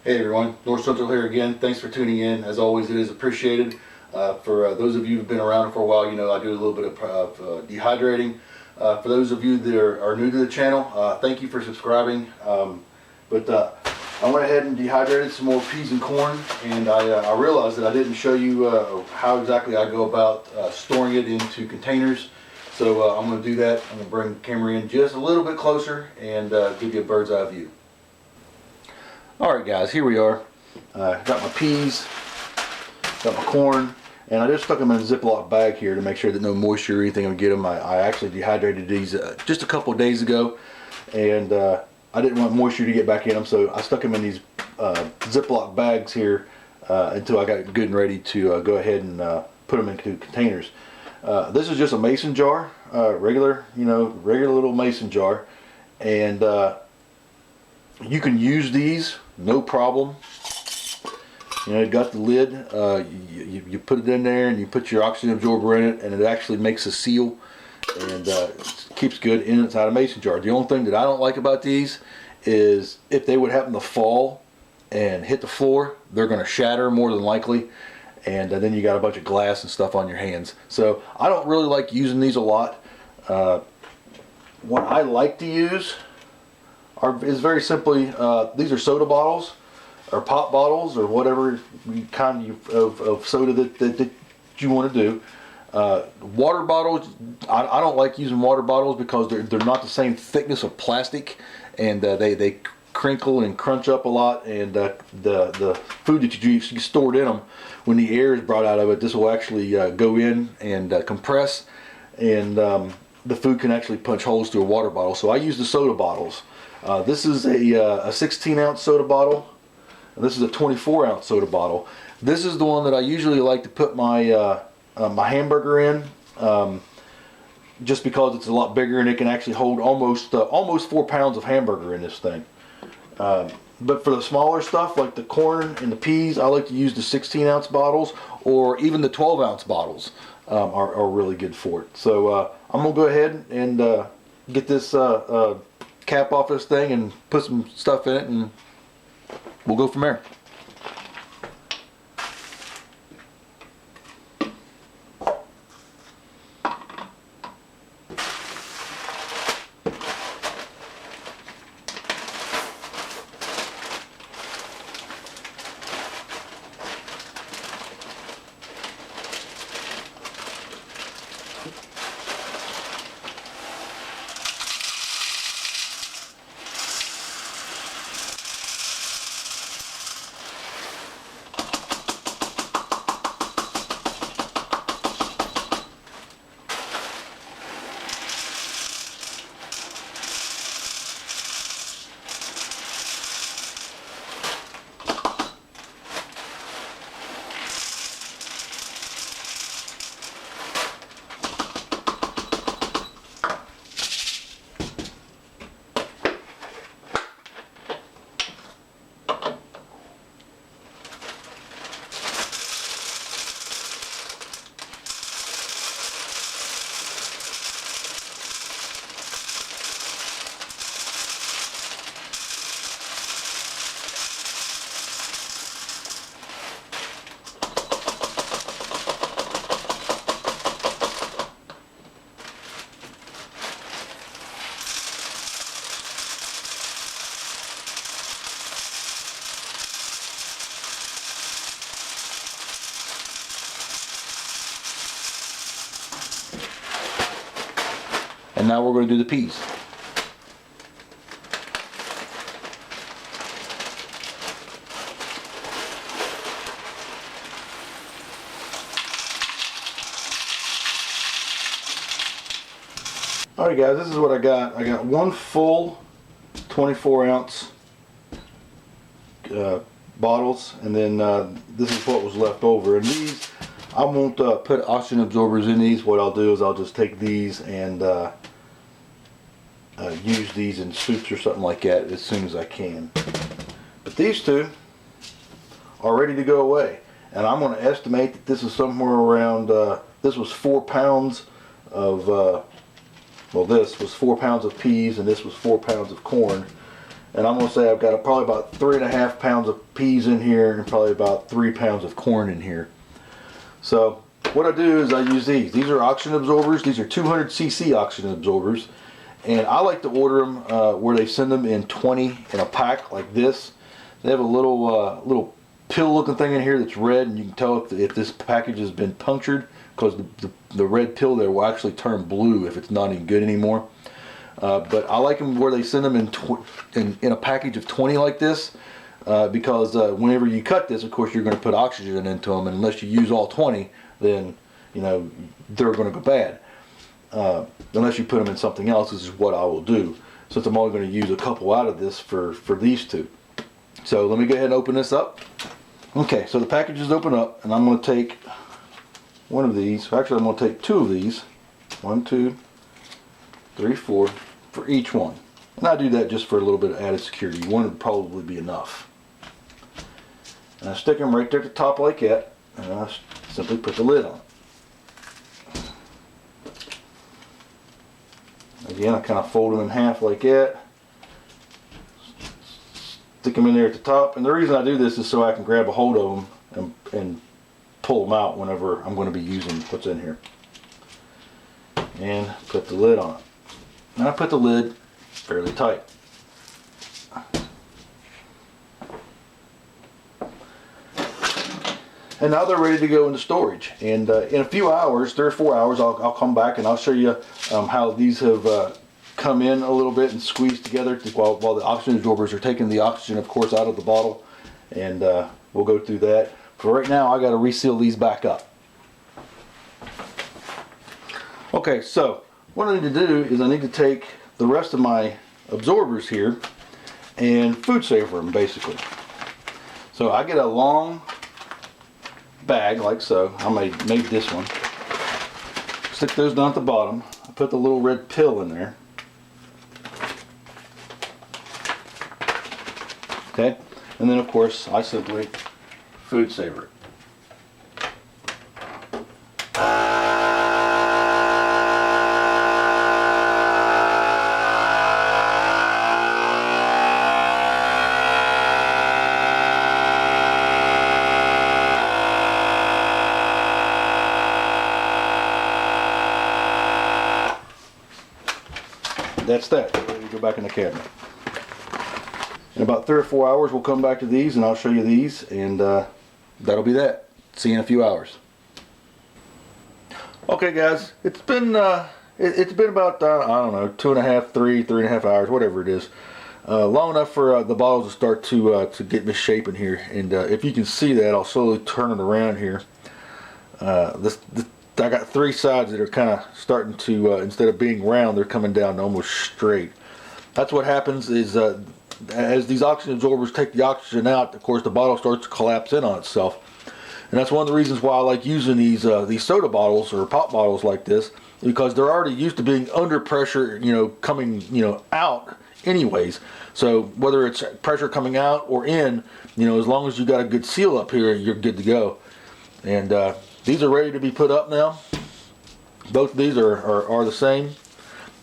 Hey everyone, North Central here again. Thanks for tuning in. As always, it is appreciated. For those of you who've been around for a while, you know I do a little bit of dehydrating. For those of you that are new to the channel, thank you for subscribing. I went ahead and dehydrated some more peas and corn, and I realized that I didn't show you how exactly I go about storing it into containers. So I'm going to do that. I'm going to bring the camera in just a little bit closer and give you a bird's eye view. Alright guys, here we are. Got my peas, got my corn, and I just stuck them in a Ziploc bag here to make sure that no moisture or anything would get them. I actually dehydrated these just a couple of days ago, and I didn't want moisture to get back in them, so I stuck them in these Ziploc bags here until I got good and ready to go ahead and put them into containers. This is just a mason jar, regular little mason jar, and you can use these no problem. You know, it got the lid. You put it in there and you put your oxygen absorber in it, and it actually makes a seal and keeps good in and inside a mason jar. The only thing that I don't like about these is if they would happen to fall and hit the floor, they're going to shatter more than likely, and then you got a bunch of glass and stuff on your hands. So I don't really like using these a lot. What I like to use is very simply, these are soda bottles or pop bottles or whatever kind of soda that you want to do. Water bottles, I don't like using water bottles because they're not the same thickness of plastic, and they crinkle and crunch up a lot, and the food that you stored in them, when the air is brought out of it, this will actually go in and compress, and the food can actually punch holes through a water bottle. So I use the soda bottles. This is a 16 ounce soda bottle, and this is a 24 ounce soda bottle. This is the one that I usually like to put my my hamburger in, just because it's a lot bigger and it can actually hold almost 4 pounds of hamburger in this thing. But for the smaller stuff like the corn and the peas, I like to use the 16 ounce bottles, or even the 12 ounce bottles are really good for it. So I'm gonna go ahead and get this cap off this thing and put some stuff in it, and we'll go from there. And now we're going to do the peas. Alright guys, this is what I got. I got one full 24 ounce bottles, and then this is what was left over. And these, I won't put oxygen absorbers in these. What I'll do is I'll just take these and use these in soups or something like that as soon as I can. But these two are ready to go away, and I'm going to estimate that this is somewhere around, this was 4 pounds of, well, this was 4 pounds of peas and this was 4 pounds of corn, And I'm going to say I've got probably about 3.5 pounds of peas in here and probably about 3 pounds of corn in here. So what I do is I use these. These are oxygen absorbers. These are 200cc oxygen absorbers. And I like to order them where they send them in 20 in a pack like this. They have a little pill looking thing in here that's red, and you can tell if this package has been punctured, because the red pill there will actually turn blue if it's not any good anymore. But I like them where they send them in a package of 20 like this, because whenever you cut this, of course, you're going to put oxygen into them, and unless you use all 20, then they're going to go bad. Unless you put them in something else, this is what I will do, since I'm only going to use a couple out of this for these two. So let me go ahead and open this up. Okay, so the package is open up, and I'm going to take one of these. Actually, I'm going to take two of these. 1, 2, 3, 4 for each one. And I do that just for a little bit of added security. One would probably be enough. And I stick them right there at the top like that, and I simply put the lid on. Again, I kind of fold them in half like that. Stick them in there at the top, and the reason I do this is so I can grab a hold of them and pull them out whenever I'm going to be using what's in here. And put the lid on it. And I put the lid fairly tight. And now they're ready to go into storage. And in a few hours, 3 or 4 hours, I'll come back and I'll show you how these have come in a little bit and squeezed together while the oxygen absorbers are taking the oxygen, of course, out of the bottle. And we'll go through that. For right now, I got to reseal these back up. Okay, so what I need to do is I need to take the rest of my absorbers here and food saver them, basically. So I get a long bag like so. I made this one. Stick those down at the bottom. I put the little red pill in there. Okay, and then of course I simply food saver it. That's that. Ready to go back in the cabinet. In about 3 or 4 hours, we'll come back to these and I'll show you these, and that'll be that. See you in a few hours. Okay, guys, it's been about I don't know, 2.5, 3.5 hours, whatever it is. Long enough for the bottles to start to get misshapen here, and if you can see that, I'll slowly turn it around here. I got 3 sides that are kind of starting to, instead of being round, they're coming down almost straight. That's what happens is as these oxygen absorbers take the oxygen out, of course the bottle starts to collapse in on itself. And that's one of the reasons why I like using these soda bottles or pop bottles like this, because they're already used to being under pressure, coming, out anyways. So whether it's pressure coming out or in, as long as you got a good seal up here, you're good to go. And these are ready to be put up now. Both of these are the same.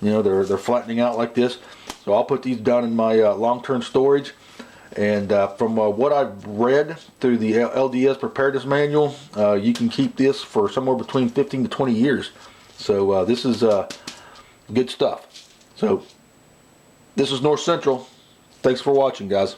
They're flattening out like this. So I'll put these down in my long-term storage. And from what I've read through the LDS preparedness manual, you can keep this for somewhere between 15 to 20 years. So this is good stuff. So this is North Central. Thanks for watching, guys.